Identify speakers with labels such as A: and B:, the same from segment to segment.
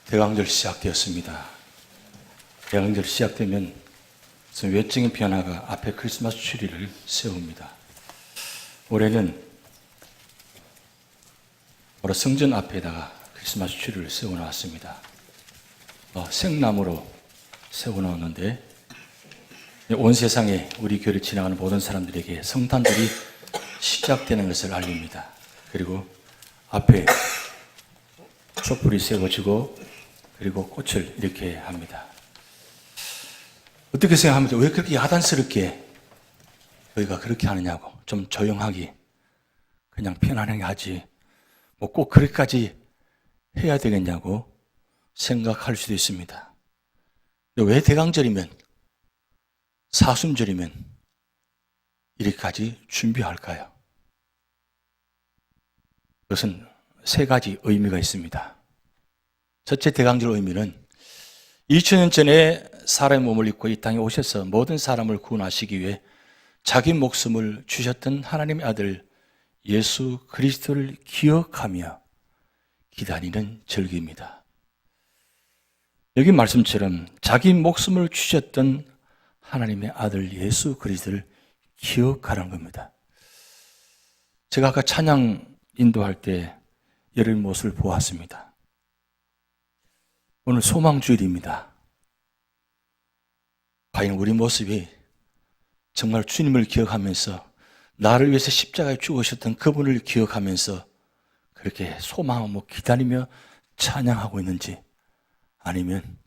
A: 대강절 시작되었습니다. 대강절 시작되면 외적인 변화가 앞에 크리스마스 트리를 세웁니다. 올해는 바로 성전 앞에다가 크리스마스 트리를 세워놨습니다. 생나무로 세워놓았는데 온 세상에 우리 교회를 지나가는 모든 사람들에게 성탄절이 시작되는 것을 알립니다. 그리고 앞에 촛불이 세워지고 그리고 꽃을 이렇게 합니다. 어떻게 생각합니까? 왜 그렇게 야단스럽게 저희가 그렇게 하느냐고. 좀 조용하게 그냥 편안하게 하지 뭐 꼭 그렇게까지 해야 되겠냐고 생각할 수도 있습니다. 왜 대강절이면, 사순절이면 이렇게까지 준비할까요? 그것은 세 가지 의미가 있습니다. 첫째 대강절 의미는 2000년 전에 사람의 몸을 입고 이 땅에 오셔서 모든 사람을 구원하시기 위해 자기 목숨을 주셨던 하나님의 아들 예수 그리스도를 기억하며 기다리는 절기입니다. 여기 말씀처럼 자기 목숨을 주셨던 하나님의 아들 예수 그리스도를 기억하라는 겁니다. 제가 아까 찬양 인도할 때 여러분 모습을 보았습니다. 오늘 소망주일입니다. 과연 우리 모습이 정말 주님을 기억하면서 나를 위해서 십자가에 죽으셨던 그분을 기억하면서 그렇게 소망하고 기다리며 찬양하고 있는지, 아니면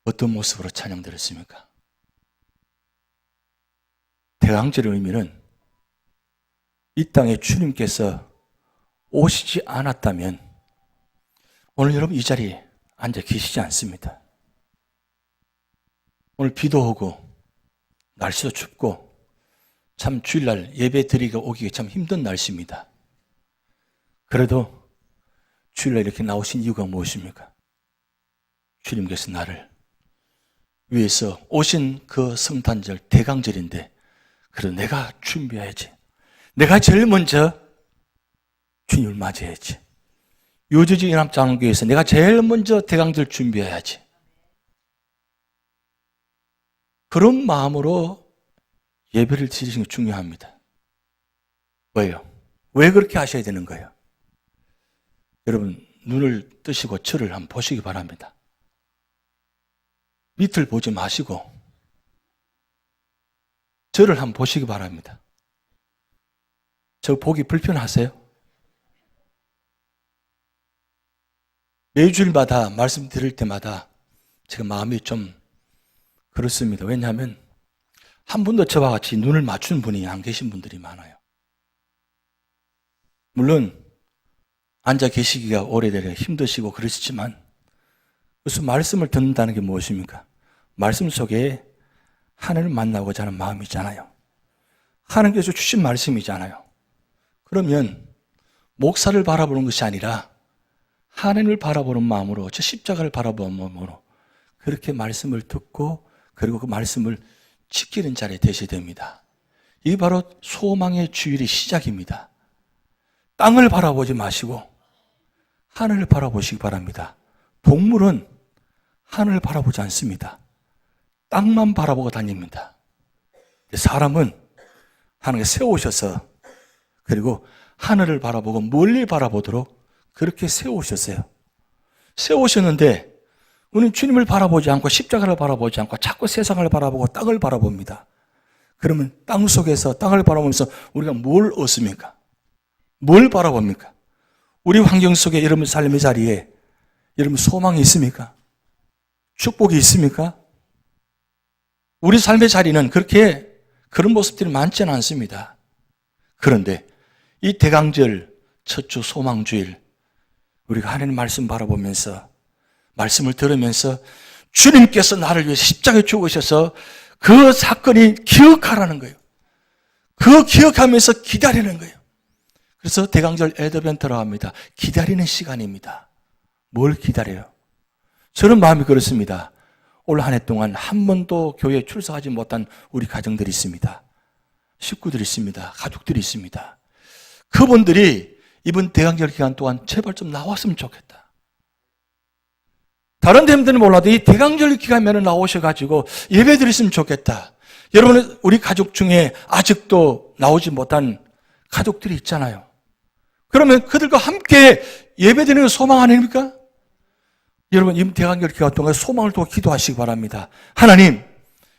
A: 어떤 모습으로 찬양드렸습니까? 대강절의 의미는 이 땅에 주님께서 오시지 않았다면 오늘 여러분 이 자리에 앉아 계시지 않습니다. 오늘 비도 오고 날씨도 춥고 참 주일날 예배 드리고 오기가 참 힘든 날씨입니다. 그래도 주일날 이렇게 나오신 이유가 무엇입니까? 주님께서 나를 위해서 오신 그 성탄절 대강절인데 그래도 내가 준비해야지. 내가 제일 먼저 주님을 맞이해야지. 요지지 연합장로교회에서 내가 제일 먼저 대강절 준비해야지. 그런 마음으로 예배를 드리시는 게 중요합니다. 왜요? 왜 그렇게 하셔야 되는 거예요? 여러분 눈을 뜨시고 저를 한번 보시기 바랍니다. 밑을 보지 마시고 저를 한번 보시기 바랍니다. 저 보기 불편하세요? 매주일마다 말씀 드릴 때마다 제가 마음이 좀 그렇습니다. 왜냐하면 한 분도 저와 같이 눈을 맞추는 분이 안 계신 분들이 많아요. 물론 앉아 계시기가 오래되려 힘드시고 그러시지만 무슨 말씀을 듣는다는 게 무엇입니까? 말씀 속에 하나님을 만나고자 하는 마음이잖아요. 하나님께서 주신 말씀이잖아요. 그러면 목사를 바라보는 것이 아니라 하나님을 바라보는 마음으로, 저 십자가를 바라보는 마음으로 그렇게 말씀을 듣고 그리고 그 말씀을 지키는 자리에 되셔야 됩니다. 이게 바로 소망의 주일의 시작입니다. 땅을 바라보지 마시고 하늘을 바라보시기 바랍니다. 동물은 하늘을 바라보지 않습니다. 땅만 바라보고 다닙니다. 사람은 하나님께 세우셔서 그리고 하늘을 바라보고 멀리 바라보도록 그렇게 세우셨어요. 세우셨는데 우리는 주님을 바라보지 않고 십자가를 바라보지 않고 자꾸 세상을 바라보고 땅을 바라봅니다. 그러면 땅 속에서 땅을 바라보면서 우리가 뭘 얻습니까? 뭘 바라봅니까? 우리 환경 속에 여러분 삶의 자리에 여러분 소망이 있습니까? 축복이 있습니까? 우리 삶의 자리는 그렇게 그런 모습들이 많지는 않습니다. 그런데 이 대강절 첫 주 소망주일 우리가 하나님 말씀 바라보면서 말씀을 들으면서 주님께서 나를 위해서 십자가에 죽으셔서 그 사건이 기억하라는 거예요. 그거 기억하면서 기다리는 거예요. 그래서 대강절 애드벤트라고 합니다. 기다리는 시간입니다. 뭘 기다려요? 저는 마음이 그렇습니다. 올 한 해 동안 한 번도 교회에 출석하지 못한 우리 가정들이 있습니다. 식구들이 있습니다. 가족들이 있습니다. 그분들이 이번 대강절 기간 동안 제발 좀 나왔으면 좋겠다. 다른 데는 몰라도 이 대강절 기간에는 나오셔가지고 예배 드렸으면 좋겠다. 여러분, 우리 가족 중에 아직도 나오지 못한 가족들이 있잖아요. 그러면 그들과 함께 예배 드리는 건 소망 아닙니까? 여러분, 이 대강절 기간 동안 소망을 두고 기도하시기 바랍니다. 하나님,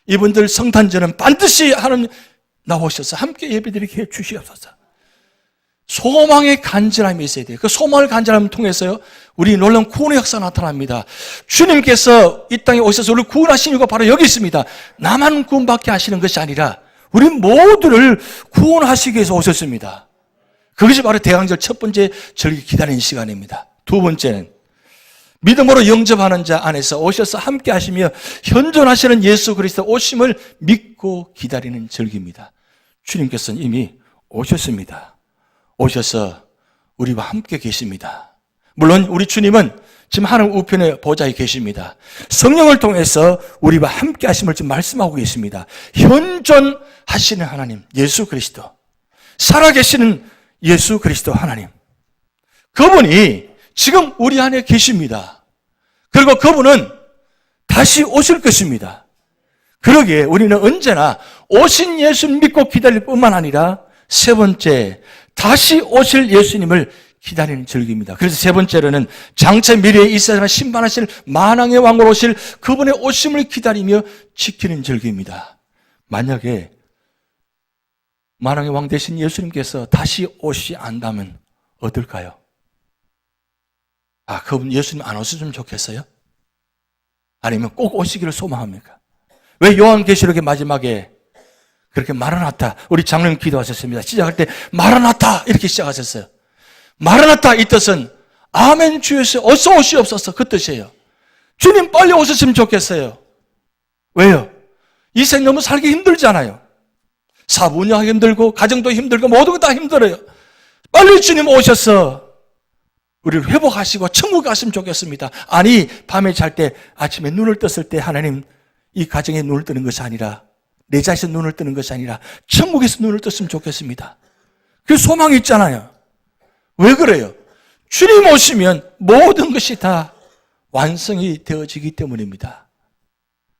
A: 이분들 성탄절은 반드시 하나님 나오셔서 함께 예배드리게 해 주시옵소서. 소망의 간절함이 있어야 돼요. 그 소망을 간절함을 통해서요, 우리 놀라운 구원의 역사가 나타납니다. 주님께서 이 땅에 오셔서 우리를 구원하신 이유가 바로 여기 있습니다. 나만 구원받게 하시는 것이 아니라 우리 모두를 구원하시기 위해서 오셨습니다. 그것이 바로 대강절 첫 번째 절기 기다리는 시간입니다. 두 번째는 믿음으로 영접하는 자 안에서 오셔서 함께 하시며 현존하시는 예수 그리스도 오심을 믿고 기다리는 절기입니다. 주님께서는 이미 오셨습니다. 오셔서 우리와 함께 계십니다. 물론 우리 주님은 지금 하늘 우편에 보좌에 계십니다. 성령을 통해서 우리와 함께 하심을 지금 말씀하고 계십니다. 현존하시는 하나님 예수 그리스도, 살아계시는 예수 그리스도 하나님, 그분이 지금 우리 안에 계십니다. 그리고 그분은 다시 오실 것입니다. 그러기에 우리는 언제나 오신 예수를 믿고 기다릴 뿐만 아니라 세 번째, 다시 오실 예수님을 기다리는 절기입니다. 그래서 세 번째로는 장차 미래에 이 세상을 심판하실 만왕의 왕으로 오실 그분의 오심을 기다리며 지키는 절기입니다. 만약에 만왕의 왕 되신 예수님께서 다시 오시지 않다면 어떨까요? 그분 예수님 안 오셨으면 좋겠어요? 아니면 꼭 오시기를 소망합니까? 왜 요한계시록의 마지막에 그렇게 마라나타, 우리 장로님 기도하셨습니다. 시작할 때 마라나타 이렇게 시작하셨어요. 마라나타 이 뜻은 아멘 주 예수 어서 오시옵소서 그 뜻이에요. 주님 빨리 오셨으면 좋겠어요. 왜요? 이 생 너무 살기 힘들잖아요. 사업 운영하기 힘들고 가정도 힘들고 모든 거 다 힘들어요. 빨리 주님 오셔서 우리를 회복하시고 천국 갔으면 좋겠습니다. 아니, 밤에 잘 때 아침에 눈을 떴을 때 하나님 이 가정에 눈을 뜨는 것이 아니라 내 자신에서 눈을 뜨는 것이 아니라 천국에서 눈을 떴으면 좋겠습니다. 그 소망이 있잖아요. 왜 그래요? 주님 오시면 모든 것이 다 완성이 되어지기 때문입니다.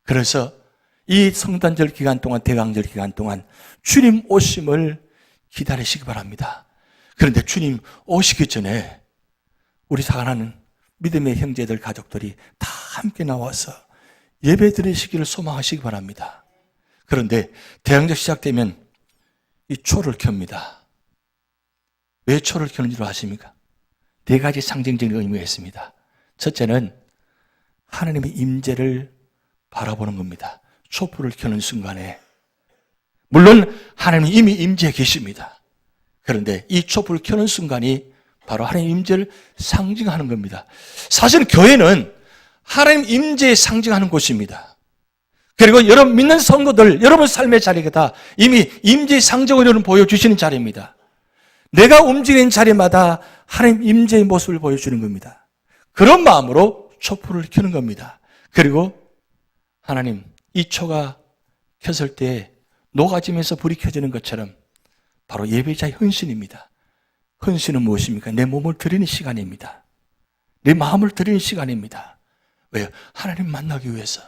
A: 그래서 이 성탄절 기간 동안, 대강절 기간 동안 주님 오심을 기다리시기 바랍니다. 그런데 주님 오시기 전에 우리 사랑하는 믿음의 형제들, 가족들이 다 함께 나와서 예배 드리시기를 소망하시기 바랍니다. 그런데 대강절 시작되면 이 초를 켭니다. 왜 초를 켜는 줄 아십니까? 네 가지 상징적인 의미가 있습니다. 첫째는 하나님의 임재를 바라보는 겁니다. 촛불을 켜는 순간에 물론 하나님이 이미 임재해 계십니다. 그런데 이 촛불을 켜는 순간이 바로 하나님 임재를 상징하는 겁니다. 사실 교회는 하나님 임재에 상징하는 곳입니다. 그리고 여러분 믿는 성도들, 여러분 삶의 자리가 다 이미 임재의 상징을 여러분 보여주시는 자리입니다. 내가 움직이는 자리마다 하나님 임재의 모습을 보여주는 겁니다. 그런 마음으로 촛불을 켜는 겁니다. 그리고 하나님, 이 초가 켰을 때 녹아지면서 불이 켜지는 것처럼 바로 예배자의 헌신입니다. 헌신은 무엇입니까? 내 몸을 드리는 시간입니다. 내 마음을 드리는 시간입니다. 왜요? 하나님 만나기 위해서.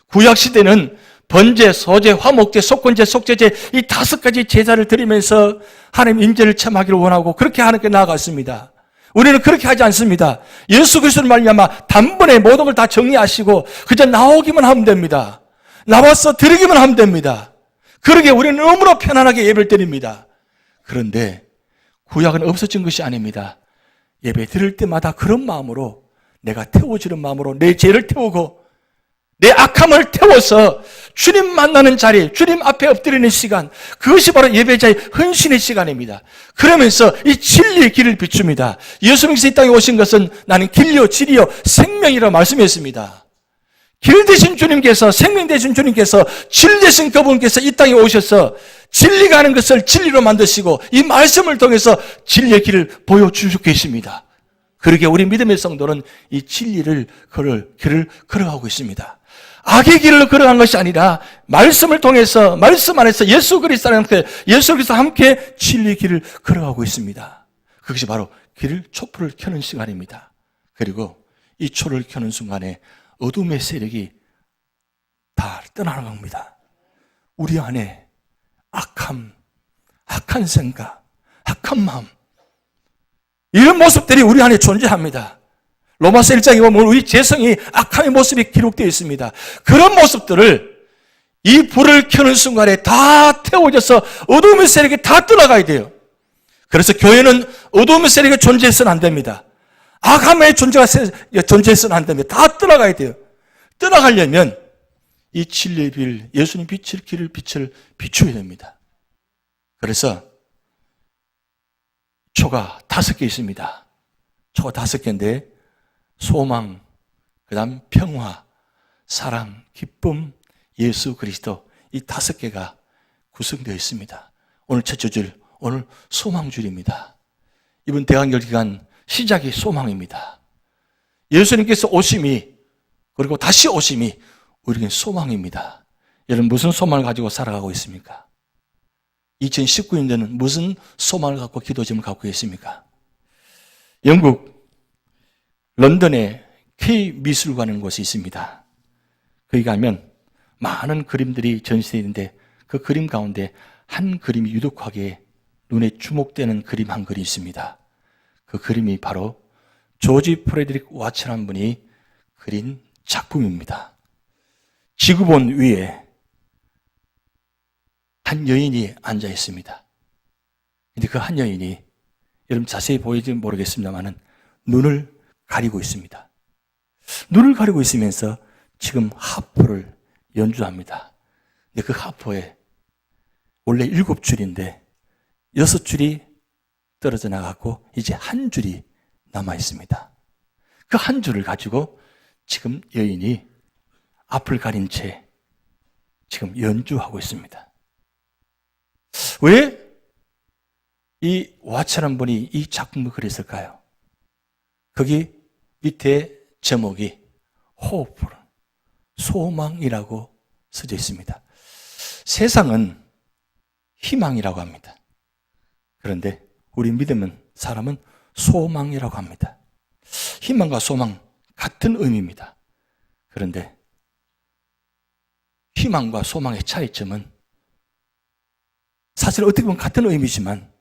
A: 구약시대는 번제, 소제, 화목제, 속건제, 속죄제 이 5가지 제사를 드리면서 하나님 임재를 체험하기를 원하고 그렇게 하나님께 나아갔습니다. 우리는 그렇게 하지 않습니다. 예수 그리스도를 말미암아 단번에 모든 걸 다 정리하시고 그저 나오기만 하면 됩니다. 나와서 드리기만 하면 됩니다. 그러게 우리는 너무나 편안하게 예배를 드립니다. 그런데 구약은 없어진 것이 아닙니다. 예배 드릴 때마다 그런 마음으로 내가 태워지는 마음으로 내 죄를 태우고 내 악함을 태워서 주님 만나는 자리, 주님 앞에 엎드리는 시간, 그것이 바로 예배자의 헌신의 시간입니다. 그러면서 이 진리의 길을 비춥니다. 예수님께서 이 땅에 오신 것은 나는 길이요 진리요 생명이라고 말씀했습니다. 길 되신 주님께서, 생명 되신 주님께서, 진리 되신 그분께서 이 땅에 오셔서 진리가 하는 것을 진리로 만드시고 이 말씀을 통해서 진리의 길을 보여주시고 계십니다. 그러게 우리 믿음의 성도는 이 진리를 길을 걸어가고 있습니다. 악의 길을 걸어간 것이 아니라 말씀을 통해서, 말씀 안에서 예수 그리스도와 함께 진리의 길을 걸어가고 있습니다. 그것이 바로 촛불을 켜는 시간입니다. 그리고 이 초를 켜는 순간에 어둠의 세력이 다 떠나는 겁니다. 우리 안에 악한 생각, 악한 마음, 이런 모습들이 우리 안에 존재합니다. 로마서 1장에 보면 우리 재성이 악함의 모습이 기록되어 있습니다. 그런 모습들을 이 불을 켜는 순간에 다 태워져서 어둠의 세력이 다 떠나가야 돼요. 그래서 교회는 어둠의 세력이 존재해서는 안 됩니다. 악함의 존재가 존재해서는 안 됩니다. 다 떠나가야 돼요. 떠나가려면 이 진리의 빛, 예수님 빛을 길을 빛을 비추어야 됩니다. 그래서 초가 5개 있습니다. 초가 5개인데 소망, 그 다음 평화, 사랑, 기쁨, 예수 그리스도, 이 5개가 구성되어 있습니다. 오늘 첫째 줄, 오늘 소망줄입니다. 이번 대환절기간 시작이 소망입니다. 예수님께서 오심이, 그리고 다시 오심이 우리에겐 소망입니다. 여러분 무슨 소망을 가지고 살아가고 있습니까? 2019년도는 무슨 소망을 갖고 기도 제목을 갖고 계십니까? 영국 런던에 K미술관이라는 곳이 있습니다. 거기 가면 많은 그림들이 전시되어 있는데 그 그림 가운데 한 그림이 유독하게 눈에 주목되는 그림 한 그림이 있습니다. 그 그림이 바로 조지 프레드릭 와츠라는 분이 그린 작품입니다. 지구본 위에 한 여인이 앉아 있습니다. 근데 그 한 여인이, 여러분 자세히 보이지 모르겠습니다만은 눈을 가리고 있습니다. 눈을 가리고 있으면서 지금 하프를 연주합니다. 근데 그 하프에 원래 7줄인데 6줄이 떨어져 나가고 이제 한 줄이 남아 있습니다. 그 한 줄을 가지고 지금 여인이 앞을 가린 채 지금 연주하고 있습니다. 왜 이 와츠라는 분이 이 작품을 그렸을까요? 거기 밑에 제목이 hope, 소망이라고 써져 있습니다. 세상은 희망이라고 합니다. 그런데 우리 믿음은 사람은 소망이라고 합니다. 희망과 소망 같은 의미입니다. 그런데 희망과 소망의 차이점은 사실 어떻게 보면 같은 의미지만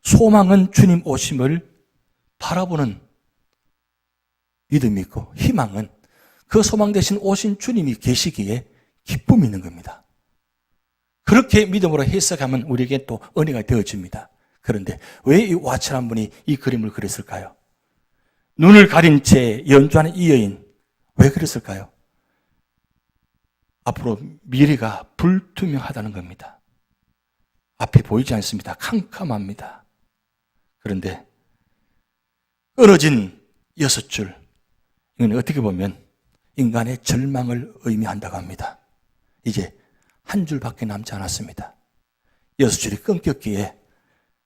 A: 소망은 주님 오심을 바라보는 믿음이 있고 희망은 그 소망 대신 오신 주님이 계시기에 기쁨이 있는 겁니다. 그렇게 믿음으로 해석하면 우리에게 또 은혜가 되어집니다. 그런데 왜 이 와츠라는 분이 이 그림을 그렸을까요? 눈을 가린 채 연주하는 이 여인, 왜 그랬을까요? 앞으로 미래가 불투명하다는 겁니다. 앞이 보이지 않습니다. 캄캄합니다. 그런데 끊어진 6줄, 이건 어떻게 보면 인간의 절망을 의미한다고 합니다. 이제 한 줄밖에 남지 않았습니다. 6줄이 끊겼기에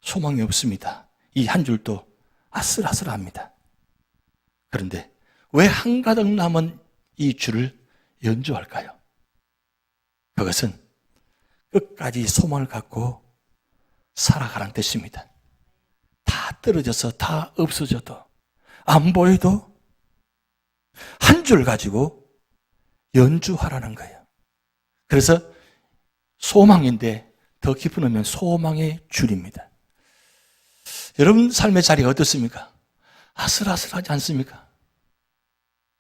A: 소망이 없습니다. 이 한 줄도 아슬아슬합니다. 그런데 왜 한가득 남은 이 줄을 연주할까요? 그것은 끝까지 소망을 갖고 살아가라는 뜻입니다. 다 떨어져서 다 없어져도 안 보여도 한 줄 가지고 연주하라는 거예요. 그래서 소망인데 더 깊은 의미는 소망의 줄입니다. 여러분 삶의 자리가 어떻습니까? 아슬아슬하지 않습니까?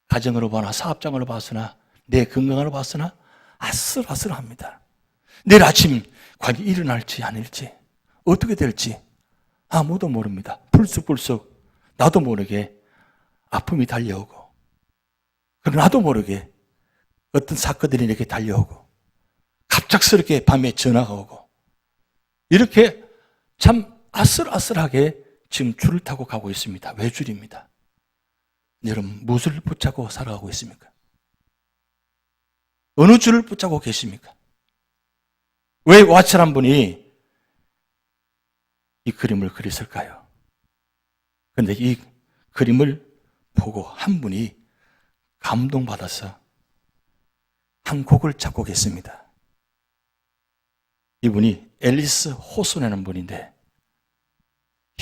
A: 가정으로 보나 사업장으로 봐서나 내 건강으로 봐서나 아슬아슬합니다. 내일 아침 과연 일어날지 아닐지 어떻게 될지 아무도 모릅니다. 불쑥불쑥 나도 모르게 아픔이 달려오고 그리고 나도 모르게 어떤 사건들이 이렇게 달려오고 갑작스럽게 밤에 전화가 오고 이렇게 참 아슬아슬하게 지금 줄을 타고 가고 있습니다. 왜 줄입니다? 여러분 무엇을 붙잡고 살아가고 있습니까? 어느 줄을 붙잡고 계십니까? 왜 와츠란 분이 이 그림을 그렸을까요? 그런데 이 그림을 보고 한 분이 감동받아서 한 곡을 작곡했습니다. 이분이 앨리스 호손이라는 분인데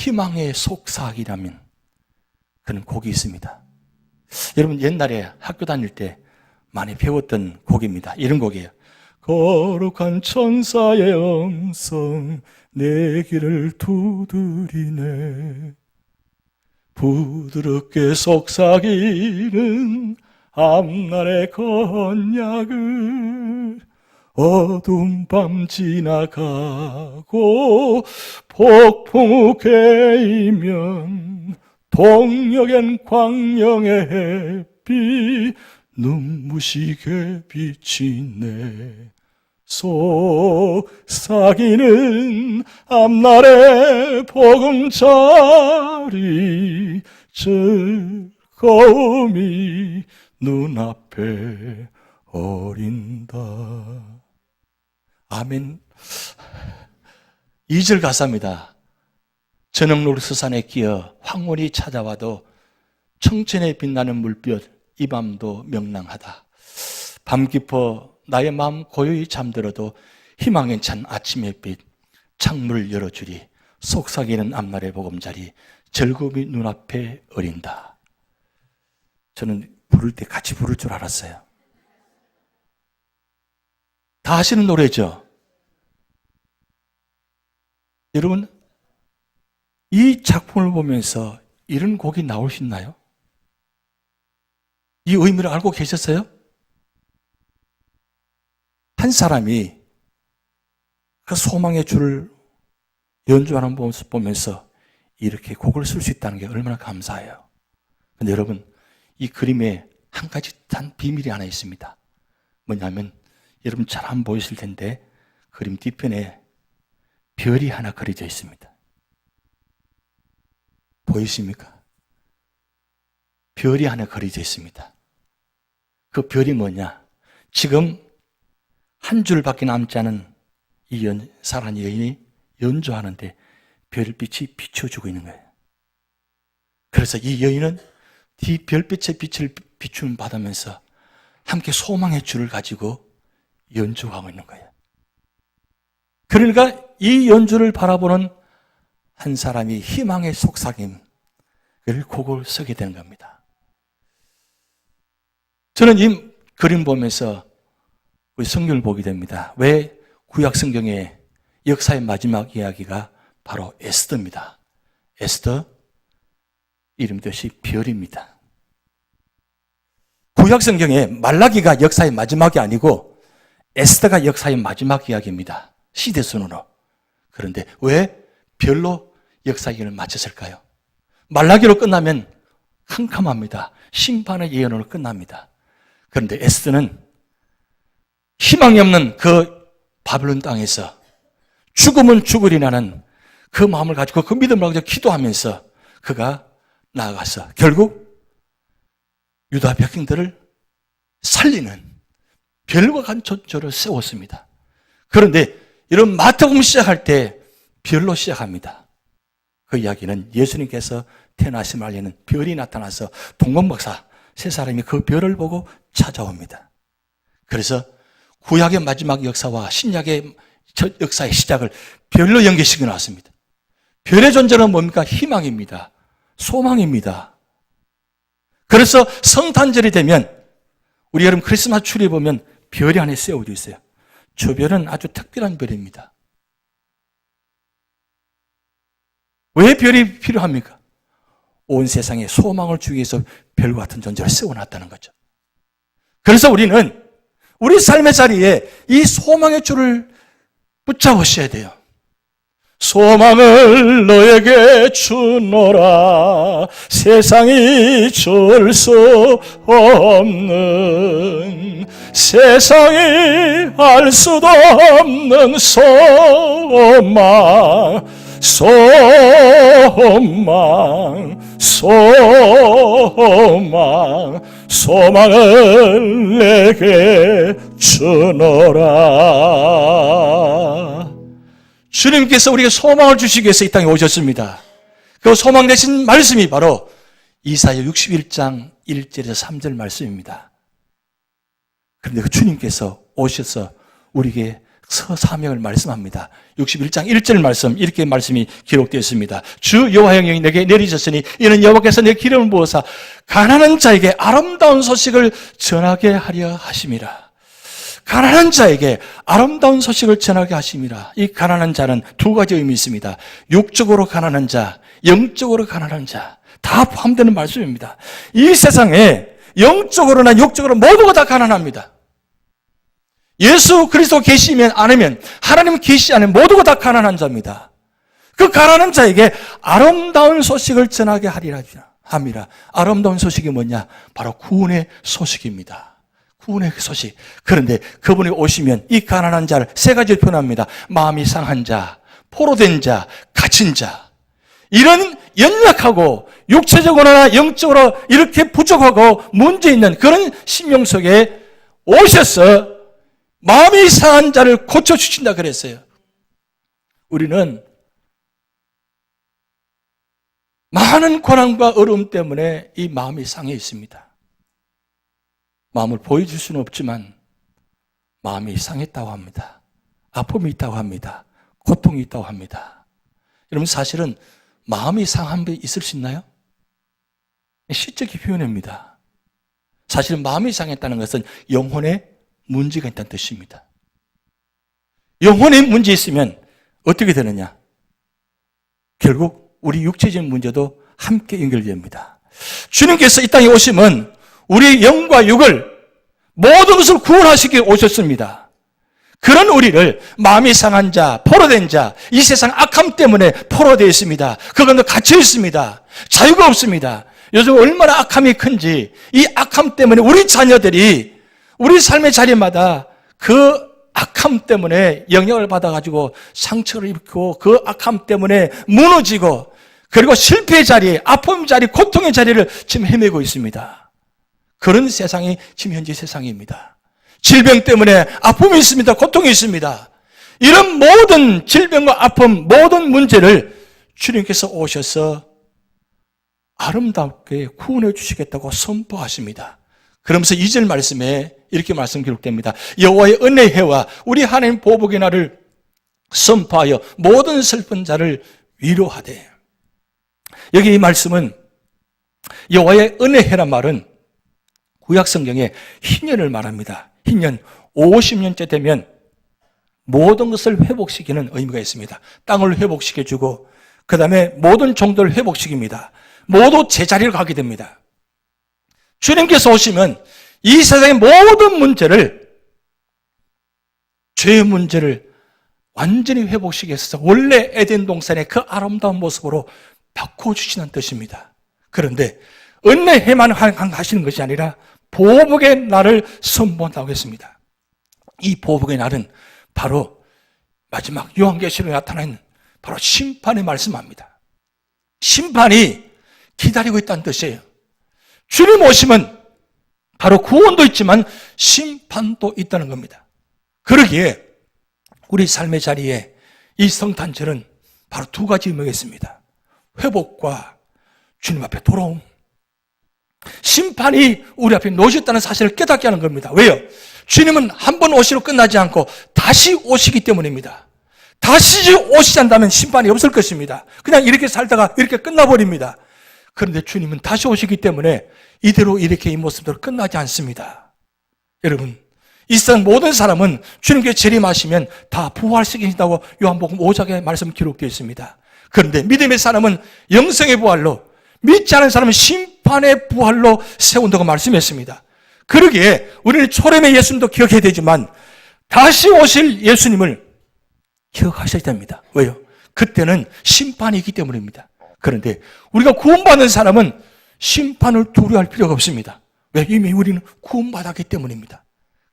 A: 희망의 속삭이라면 그런 곡이 있습니다. 여러분 옛날에 학교 다닐 때 많이 배웠던 곡입니다. 이런 곡이에요. 거룩한 천사의 음성 내 길을 두드리네. 부드럽게 속삭이는 앞날의 건약을 어두운 밤 지나가고 폭풍 개이면 동역엔 광명의 햇빛 눈부시게 비치네. 속삭이는 앞날의 보금자리 즐거움이 눈앞에 어린다. 아멘. 2절 가사입니다. 저녁노루 서산에 끼어 황혼이 찾아와도 청천에 빛나는 물빛 이 밤도 명랑하다. 밤 깊어 나의 마음 고요히 잠들어도 희망에 찬 아침의 빛 창문을 열어주리. 속삭이는 앞날의 보금자리 즐거움이 눈앞에 어린다. 저는 부를 때 같이 부를 줄 알았어요. 다 아시는 노래죠? 여러분, 이 작품을 보면서 이런 곡이 나올 수 있나요? 이 의미를 알고 계셨어요? 한 사람이 그 소망의 줄을 연주하는 모습 보면서 이렇게 곡을 쓸 수 있다는 게 얼마나 감사해요. 근데 여러분, 이 그림에 한 가지 단 비밀이 하나 있습니다. 뭐냐면 여러분 잘 안 보이실 텐데 그림 뒤편에 별이 하나 그려져 있습니다. 보이십니까? 별이 하나 그려져 있습니다. 그 별이 뭐냐? 지금 한 줄밖에 남지 않은 이 사랑의 여인이 연주하는데 별빛이 비춰주고 있는 거예요. 그래서 이 여인은 이 별빛의 빛을 비춤 받으면서 함께 소망의 줄을 가지고 연주하고 있는 거예요. 그러니까 이 연주를 바라보는 한 사람이 희망의 속삭임을 곡을 쓰게 되는 겁니다. 저는 이 그림 보면서 우리 성경을 보게 됩니다. 왜 구약 성경의 역사의 마지막 이야기가 바로 에스더입니다. 에스더, 이름듯이 별입니다. 구약 성경에 말라기가 역사의 마지막이 아니고 에스더가 역사의 마지막 이야기입니다. 시대순으로. 그런데 왜 별로 역사 이야기를 마쳤을까요? 말라기로 끝나면 캄캄합니다. 심판의 예언으로 끝납니다. 그런데 에스더는 희망이 없는 그 바벨론 땅에서 죽으면 죽으리라는 그 마음을 가지고 그 믿음을 가지고 기도하면서 그가 나아가서 결국 유다 백성들을 살리는 별과 같은 전조를 세웠습니다. 그런데 이런 마태복음 시작할 때 별로 시작합니다. 그 이야기는 예수님께서 태어나심을 알리는 별이 나타나서 동방박사 세 사람이 그 별을 보고 찾아옵니다. 그래서 구약의 마지막 역사와 신약의 첫 역사의 시작을 별로 연계시켜 놨습니다. 별의 존재는 뭡니까? 희망입니다. 소망입니다. 그래서 성탄절이 되면 우리 여러분 크리스마스 추리에 보면 별이 안에 세워져 있어요. 저 별은 아주 특별한 별입니다. 왜 별이 필요합니까? 온 세상에 소망을 주기 위해서 별과 같은 존재를 세워놨다는 거죠. 그래서 우리는 우리 삶의 자리에 이 소망의 줄을 붙잡으셔야 돼요. 소망을 너에게 주노라 세상이 줄 수 없는 세상이 알 수도 없는 소망 소망을 내게 주노라. 주님께서 우리에게 소망을 주시기 위해서 이 땅에 오셨습니다. 그 소망 되신 말씀이 바로 이사야 61장 1절에서 3절 말씀입니다. 그런데 그 주님께서 오셔서 우리에게 사명을 말씀합니다. 61장 1절 말씀, 이렇게 말씀이 기록되어 있습니다. 주 여호와의 영이 내게 내리셨으니 이는 여호와께서 내 기름을 부어사 가난한 자에게 아름다운 소식을 전하게 하려 하심이라. 가난한 자에게 아름다운 소식을 전하게 하심이라. 이 가난한 자는 두 가지 의미 있습니다. 육적으로 가난한 자, 영적으로 가난한 자, 다 포함되는 말씀입니다. 이 세상에 영적으로나 육적으로 모두가 다 가난합니다. 예수 그리스도 계시면 않으면, 하나님 계시지 않으면 모두가 다 가난한 자입니다. 그 가난한 자에게 아름다운 소식을 전하게 하리라 함이라. 아름다운 소식이 뭐냐? 바로 구원의 소식입니다. 구원의 소식. 그런데 그분이 오시면 이 가난한 자를 세 가지로 표현합니다. 마음이 상한 자, 포로된 자, 갇힌 자. 이런 연약하고 육체적으로나 영적으로 이렇게 부족하고 문제 있는 그런 심령 속에 오셔서 마음이 상한 자를 고쳐주신다 그랬어요. 우리는 많은 고난과 어려움 때문에 이 마음이 상해 있습니다. 마음을 보여줄 수는 없지만 마음이 상했다고 합니다. 아픔이 있다고 합니다. 고통이 있다고 합니다. 여러분, 사실은 마음이 상한 게 있을 수 있나요? 시적인 표현입니다. 사실은 마음이 상했다는 것은 영혼의 문제가 있다는 뜻입니다. 영혼의 문제 있으면 어떻게 되느냐? 결국 우리 육체적인 문제도 함께 연결됩니다. 주님께서 이 땅에 오시면 우리의 영과 육을 모든 것을 구원하시기 오셨습니다. 그런 우리를 마음이 상한 자, 포로된 자, 이 세상 악함 때문에 포로되어 있습니다. 그건도 갇혀 있습니다. 자유가 없습니다. 요즘 얼마나 악함이 큰지, 이 악함 때문에 우리 자녀들이 우리 삶의 자리마다 그 악함 때문에 영향을 받아가지고 상처를 입고 그 악함 때문에 무너지고 그리고 실패의 자리, 아픔의 자리, 고통의 자리를 지금 헤매고 있습니다. 그런 세상이 지금 현재 세상입니다. 질병 때문에 아픔이 있습니다. 고통이 있습니다. 이런 모든 질병과 아픔, 모든 문제를 주님께서 오셔서 아름답게 구원해 주시겠다고 선포하십니다. 그러면서 2절 말씀에 이렇게 말씀 기록됩니다. 여호와의 은혜의 해와 우리 하나님 보복의 날을 선포하여 모든 슬픈 자를 위로하되. 여기 이 말씀은 여호와의 은혜의 해란 말은 구약 성경에 희년을 말합니다. 희년 50년째 되면 모든 것을 회복시키는 의미가 있습니다. 땅을 회복시켜주고 그 다음에 모든 종들을 회복시킵니다. 모두 제자리로 가게 됩니다. 주님께서 오시면 이 세상의 모든 문제를, 죄의 문제를 완전히 회복시켜서 원래 에덴 동산의 그 아름다운 모습으로 바꿔주시는 뜻입니다. 그런데 은혜해만 하시는 것이 아니라 보복의 날을 선포한다고 했습니다. 이 보복의 날은 바로 마지막 요한계시록에 나타나는 바로 심판의 말씀합니다. 심판이 기다리고 있다는 뜻이에요. 주님 오시면 바로 구원도 있지만 심판도 있다는 겁니다. 그러기에 우리 삶의 자리에 이 성탄절은 바로 두 가지 의미가 있습니다. 회복과 주님 앞에 돌아옴. 심판이 우리 앞에 놓으셨다는 사실을 깨닫게 하는 겁니다. 왜요? 주님은 한 번 오시로 끝나지 않고 다시 오시기 때문입니다. 다시 오시지 않다면 심판이 없을 것입니다. 그냥 이렇게 살다가 이렇게 끝나버립니다. 그런데 주님은 다시 오시기 때문에 이대로 이렇게 이 모습대로 끝나지 않습니다. 여러분, 이 세상 모든 사람은 주님께 재림하시면 다 부활시키신다고 요한복음 5장에 말씀 기록되어 있습니다. 그런데 믿음의 사람은 영생의 부활로, 믿지 않은 사람은 심판의 부활로 세운다고 말씀했습니다. 그러기에 우리는 초림의 예수님도 기억해야 되지만 다시 오실 예수님을 기억하셔야 됩니다. 왜요? 그때는 심판이 있기 때문입니다. 그런데 우리가 구원받는 사람은 심판을 두려워할 필요가 없습니다. 왜? 이미 우리는 구원받았기 때문입니다.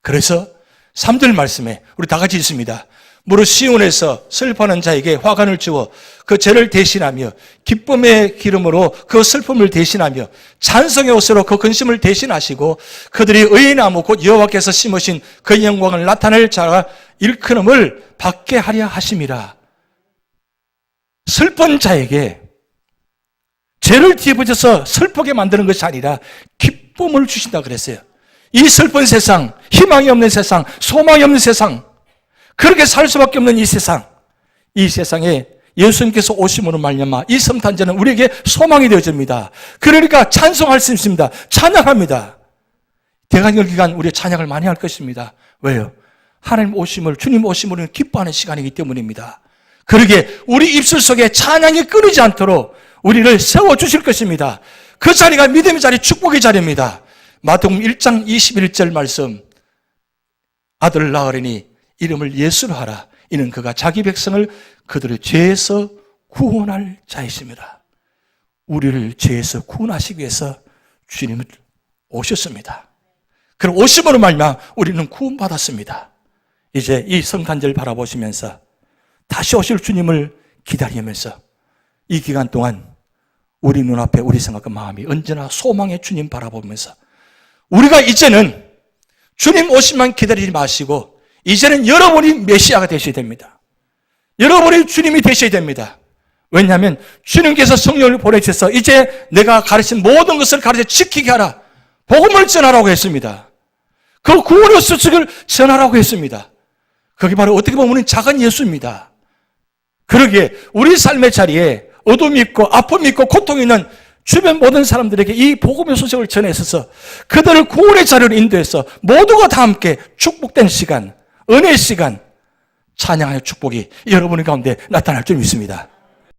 A: 그래서 3절 말씀에 우리 다 같이 있습니다. 무릇 시온에서 슬퍼하는 자에게 화관을 주어 그 죄를 대신하며 기쁨의 기름으로 그 슬픔을 대신하며 찬송의 옷으로 그 근심을 대신하시고 그들이 의의 나무 곧 여호와께서 심으신 그 영광을 나타낼 자가 일컬음을 받게 하려 하심이라. 슬픈 자에게 죄를 뒤집어져서 슬프게 만드는 것이 아니라 기쁨을 주신다 그랬어요. 이 슬픈 세상, 희망이 없는 세상, 소망이 없는 세상, 그렇게 살 수밖에 없는 이 세상에 예수님께서 오심으로 말미암아 이 성탄절은 우리에게 소망이 되어집니다. 그러니까 찬송할 수 있습니다. 찬양합니다. 대관절 기간 우리 찬양을 많이 할 것입니다. 왜요? 하나님 오심을, 주님 오심을 기뻐하는 시간이기 때문입니다. 그러기에 우리 입술 속에 찬양이 끊이지 않도록 우리를 세워주실 것입니다. 그 자리가 믿음의 자리, 축복의 자리입니다. 마태복음 1장 21절 말씀, 아들을 낳으리니 이름을 예수로 하라. 이는 그가 자기 백성을 그들의 죄에서 구원할 자이십니다. 우리를 죄에서 구원하시기 위해서 주님은 오셨습니다. 그럼 오심으로 말미암아 우리는 구원받았습니다. 이제 이 성탄절 바라보시면서 다시 오실 주님을 기다리면서 이 기간 동안 우리 눈앞에 우리 생각과 마음이 언제나 소망의 주님 바라보면서 우리가 이제는 주님 오심만 기다리지 마시고 이제는 여러분이 메시아가 되셔야 됩니다. 여러분이 주님이 되셔야 됩니다. 왜냐하면 주님께서 성령을 보내셔서 이제 내가 가르친 모든 것을 가르쳐 지키게 하라. 복음을 전하라고 했습니다. 그 구원의 소식을 전하라고 했습니다. 그게 바로 어떻게 보면 작은 예수입니다. 그러기에 우리 삶의 자리에 어둠이 있고 아픔이 있고 고통이 있는 주변 모든 사람들에게 이 복음의 소식을 전해서 그들을 구원의 자리로 인도해서 모두가 다 함께 축복된 시간, 은혜의 시간, 찬양하는 축복이 여러분의 가운데 나타날 줄 믿습니다.